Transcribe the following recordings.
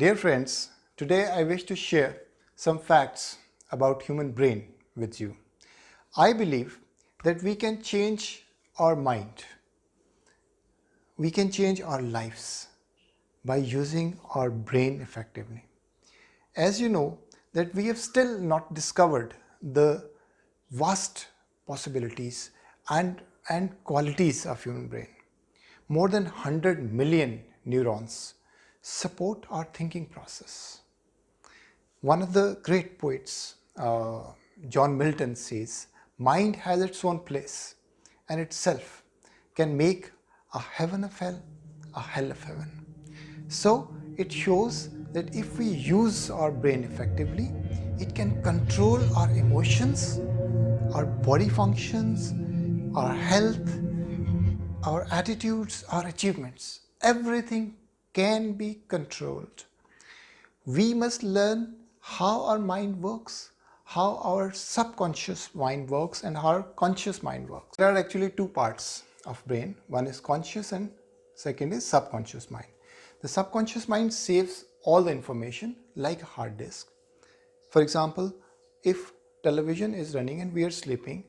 Dear friends, today I wish to share some facts about human brain with you. I believe that we can change our mind. We can change our lives by using our brain effectively. As you know, that we have still not discovered the vast possibilities and qualities of human brain. More than 100 million neurons support our thinking process. One of the great poets, John Milton, says, mind has its own place and itself can make a heaven of hell, a hell of heaven. So it shows that if we use our brain effectively, it can control our emotions, our body functions, our health, our attitudes, our achievements. Everything can be controlled. We must learn how our mind works, how our subconscious mind works, and how our conscious mind works. There are actually two parts of brain. One is conscious and second is subconscious mind. The subconscious mind saves all the information like a hard disk. For example, if television is running and we are sleeping,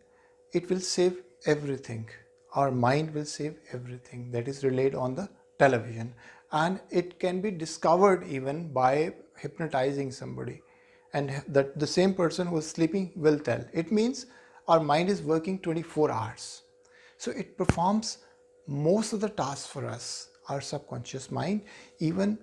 it will save everything. Our mind will save everything that is relayed on the television, and it can be discovered even by hypnotizing somebody, and that the same person who is sleeping will tell. It means our mind is working 24 hours. So it performs most of the tasks for us, our subconscious mind. Even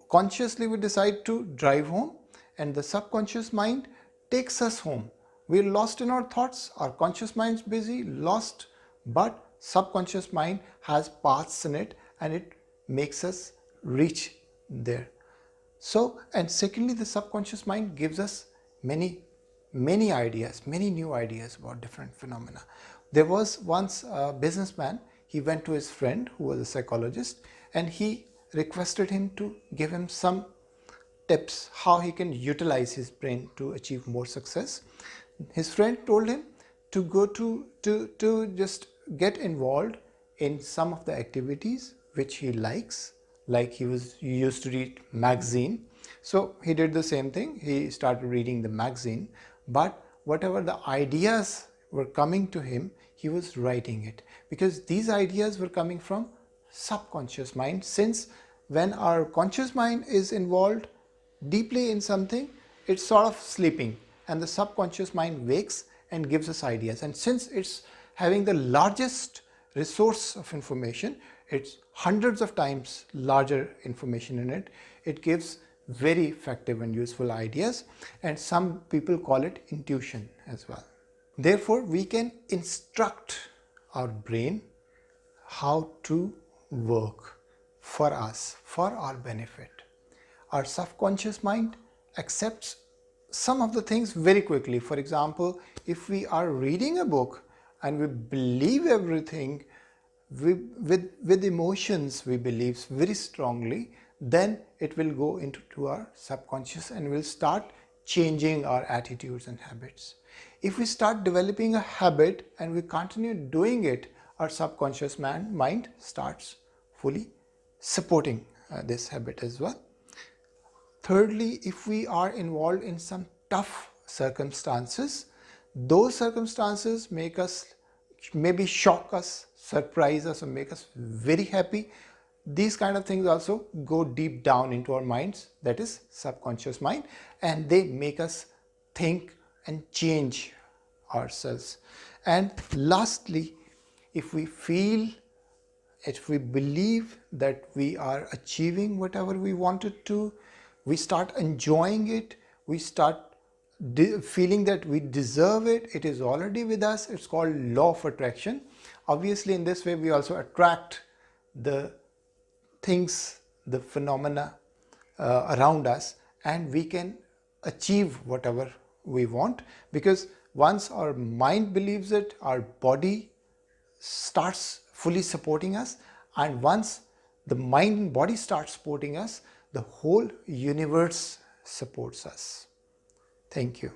consciously we decide to drive home and the subconscious mind takes us home. We're lost in our thoughts, our conscious mind's busy, lost, but subconscious mind has paths in it and it makes us reach there. So, and secondly, the subconscious mind gives us many ideas, many new ideas about different phenomena. There was once a businessman, he went to his friend who was a psychologist and he requested him to give him some tips how he can utilize his brain to achieve more success. His friend told him to go to just get involved in some of the activities which he likes, like he used to read magazine. So he did the same thing. He started reading the magazine, but whatever the ideas were coming to him, he was writing it, because these ideas were coming from subconscious mind. Since when our conscious mind is involved deeply in something, it's sort of sleeping and the subconscious mind wakes and gives us ideas. And since it's having the largest resource of information, it's hundreds of times larger information in it, it gives very effective and useful ideas, and some people call it intuition as well. Therefore, we can instruct our brain how to work for us, for our benefit. Our subconscious mind accepts some of the things very quickly. For example, if we are reading a book and we believe everything with emotions, we believe very strongly, then it will go into our subconscious and will start changing our attitudes and habits. If we start developing a habit and we continue doing it, our subconscious mind starts fully supporting this habit as well. Thirdly, if we are involved in some tough circumstances, those circumstances make us, maybe shock us, surprise us, or make us very happy. These kind of things also go deep down into our minds, that is subconscious mind, and they make us think and change ourselves. And lastly, if we believe that we are achieving whatever we wanted to, we start enjoying it, we start feeling that we deserve it, it is already with us. It's called law of attraction. Obviously, in this way, we also attract the things, the phenomena around us, and we can achieve whatever we want, because once our mind believes it, our body starts fully supporting us, and once the mind and body start supporting us, the whole universe supports us. Thank you.